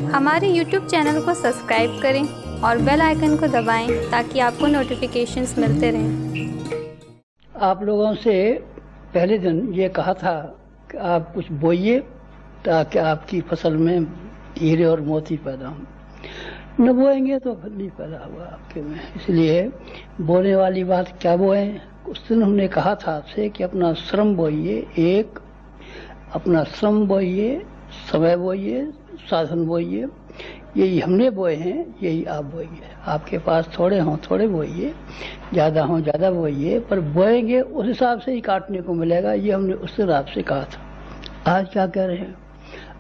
हमारे YouTube channel को subscribe करें और बेल आइकन को दबाएं ताकि आपको नोटिफिकेशंस मिलते रहें। आप लोगों से पहले दिन ये कहा था कि आप कुछ बोइए ताकि आपकी फसल में हीरे और मोती पैदा हों। न बोएंगे तो फिर नहीं पैदा हुआ आपके में, इसलिए बोने वाली बात क्या बोएं। उस दिन हमने कहा था आपसे कि अपना श्रम बोइए, अपना श्रम बोइए, समय बोइए, साधन बोइए। यही हमने बोए हैं, यही आप बोइए। आपके पास थोड़े हों थोड़े बोइए, ज़्यादा हों ज़्यादा बोइए, पर बोएंगे उस हिसाब से ही काटने को मिलेगा। ये हमने उस दिन आपसे कहा था। आज क्या कह रहे हैं?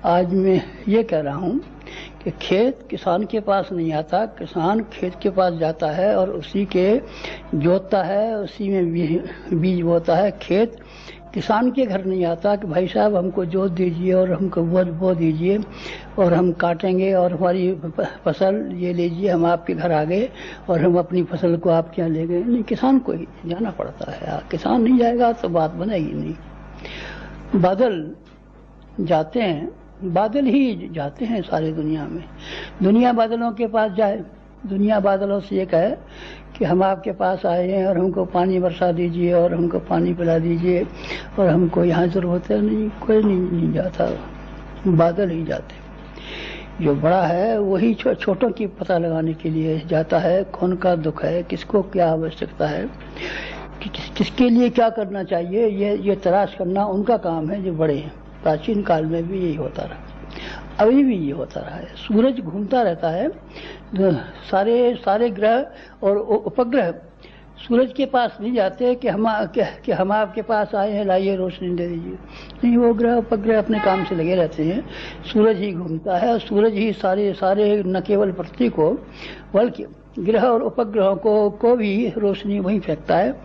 आज मैं ये कह रहा हूँ कि खेत किसान के पास नहीं आता, किसान खेत के पास जाता है और उसी के जोतता है, उसी में बीज बोता है। खेत किसान के घर नहीं आता कि भाई साहब हमको जोत दीजिए और हमको बो दीजिए और हम काटेंगे और हमारी फसल ये लीजिए, हम आपके घर आ गए और हम अपनी फसल को आपके यहाँ ले गए। नहीं, किसान को ही जाना पड़ता है। किसान नहीं जाएगा तो बात बनेगी नहीं। बादल जाते हैं, बादल ही जाते हैं सारी दुनिया में। दुनिया बादलों के पास जाए, दुनिया बादलों से ये कहे कि हम आपके पास आए हैं और हमको पानी बरसा दीजिए और हमको पानी पिला दीजिए और हमको यहाँ जरूरत है। नहीं, कोई नहीं जाता, बादल ही जाते। जो बड़ा है वही छोटों की पता लगाने के लिए जाता है। कौन का दुख है, किसको क्या आवश्यकता है, किसके लिए क्या करना चाहिए, ये तलाश करना उनका काम है जो बड़े हैं। प्राचीन काल में भी यही होता रहा, अभी भी ये होता रहा है। सूरज घूमता रहता है, सारे ग्रह और उपग्रह सूरज के पास नहीं जाते कि हम आपके पास आए हैं, लाइए रोशनी दे दीजिए। नहीं, वो ग्रह उपग्रह अपने काम से लगे रहते हैं। सूरज ही घूमता है और सूरज ही सारे न केवल पृथ्वी को बल्कि ग्रह और उपग्रहों को भी रोशनी वहीं फेंकता है,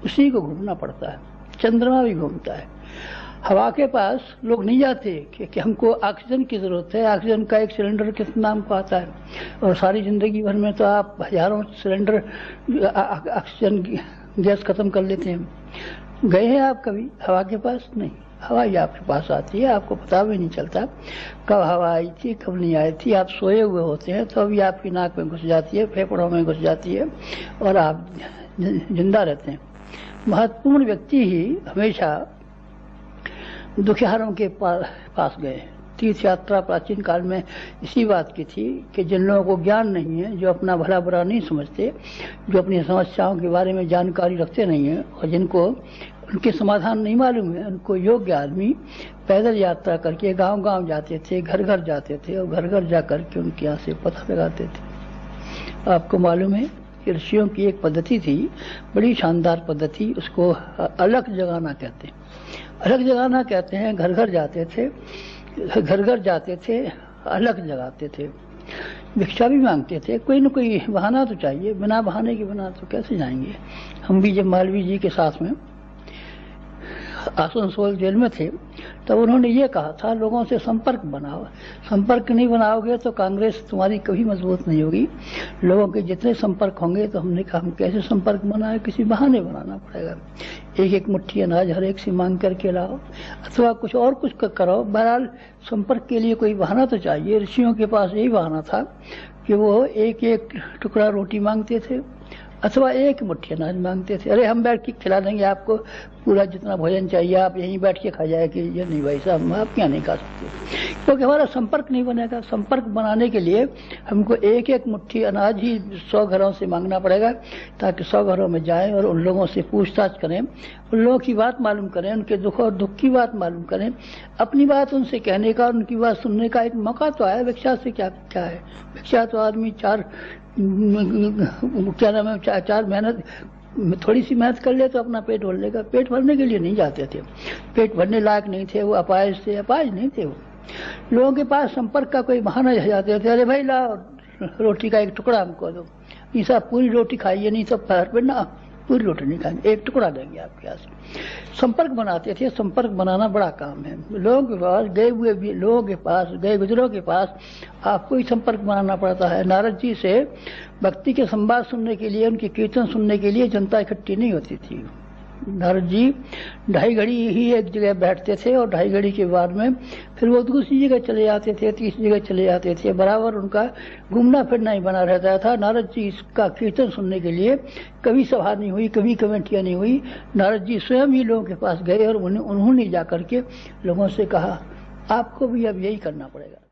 उसी को घूमना पड़ता है। चंद्रमा भी घूमता है। हवा के पास लोग नहीं जाते कि हमको ऑक्सीजन की जरूरत है। ऑक्सीजन का एक सिलेंडर कितना हमको आता है और सारी जिंदगी भर में तो आप हजारों सिलेंडर ऑक्सीजन गैस खत्म कर लेते हैं। गए हैं आप कभी हवा के पास? नहीं, हवा ही आपके पास आती है, आपको पता भी नहीं चलता कब हवा आई थी कब नहीं आई थी। आप सोए हुए होते हैं तो अभी आपकी नाक में घुस जाती है, फेफड़ों में घुस जाती है और आप जिंदा रहते हैं। महत्वपूर्ण व्यक्ति ही हमेशा दुखियारों के पास गए। तीर्थ यात्रा प्राचीन काल में इसी बात की थी कि जिन लोगों को ज्ञान नहीं है, जो अपना भला बुरा नहीं समझते, जो अपनी समस्याओं के बारे में जानकारी रखते नहीं है और जिनको उनके समाधान नहीं मालूम है, उनको योग्य आदमी पैदल यात्रा करके गांव-गांव जाते थे, घर घर जाते थे और घर घर जा करके उनके यहाँ से पता लगाते थे। आपको मालूम है कि ऋषियों की एक पद्धति थी, बड़ी शानदार पद्धति, उसको अलग जगाना कहते हैं। अलग जगाना कहते हैं, घर घर जाते थे, अलग जगाते थे, भिक्षा भी मांगते थे। कोई न कोई बहाना तो चाहिए, बिना बहाने के बिना तो कैसे जाएंगे। हम भी जब मालवीय जी के साथ में आसनसोल जेल में थे तब उन्होंने ये कहा था, लोगों से संपर्क बनाओ। संपर्क नहीं बनाओगे तो कांग्रेस तुम्हारी कभी मजबूत नहीं होगी। लोगों के जितने संपर्क होंगे, तो हमने कहा हम कैसे संपर्क बनाए, किसी बहाने बनाना पड़ेगा। एक मुट्ठी अनाज हर एक से मांग करके लाओ अथवा कुछ और कुछ करो। बहरहाल संपर्क के लिए कोई बहाना तो चाहिए। ऋषियों के पास यही बहाना था कि वो एक टुकड़ा रोटी मांगते थे अथवा एक मुट्ठी अनाज मांगते थे। अरे हम बैठ के खिला देंगे आपको, पूरा जितना भोजन चाहिए आप यहीं बैठ के खा जाए। कि ये नहीं भाई साहब, हम आप क्या नहीं खा सकते, क्योंकि हमारा संपर्क नहीं बनेगा। संपर्क बनाने के लिए हमको एक मुट्ठी अनाज ही 100 घरों से मांगना पड़ेगा, ताकि 100 घरों में जाएं और उन लोगों से पूछताछ करें, उन लोगों की बात मालूम करें, उनके दुख और दुख की बात मालूम करें, अपनी बात उनसे कहने का, उनकी बात सुनने का एक मौका तो आया। भिक्षा से क्या है, भिक्षा तो आदमी चार मेहनत, थोड़ी सी मेहनत कर ले तो अपना पेट भर लेगा। पेट भरने के लिए नहीं जाते थे, पेट भरने लायक नहीं थे वो, अपाहिज नहीं थे वो। लोगों के पास संपर्क का कोई बहाना जाते थे, अरे भाई लाओ रोटी का एक टुकड़ा हमको दो। ऐसा पूरी रोटी खाइए नहीं तो पैर पे ना, पूरी रोटी नहीं खाएंगे, एक टुकड़ा देंगे आपके यहाँ से। संपर्क बनाते थे। संपर्क बनाना बड़ा काम है। लोगों के पास, गए हुए लोगों के पास, गए गुजरों के पास आपको ही संपर्क बनाना पड़ता है। नारद जी से भक्ति के संवाद सुनने के लिए, उनके कीर्तन सुनने के लिए जनता इकट्ठी नहीं होती थी। नारद जी 2.5 घड़ी ही एक जगह बैठते थे और 2.5 घड़ी के बाद में फिर वो दूसरी जगह चले जाते थे, तीसरी जगह चले जाते थे। बराबर उनका घूमना फिरना ही बना रहता था। नारद जी इसका कीर्तन सुनने के लिए कभी सभा नहीं हुई, कभी कमेटियाँ नहीं हुई। नारद जी स्वयं ही लोगों के पास गए और उन्होंने जा करके लोगों से कहा आपको भी अब यही करना पड़ेगा।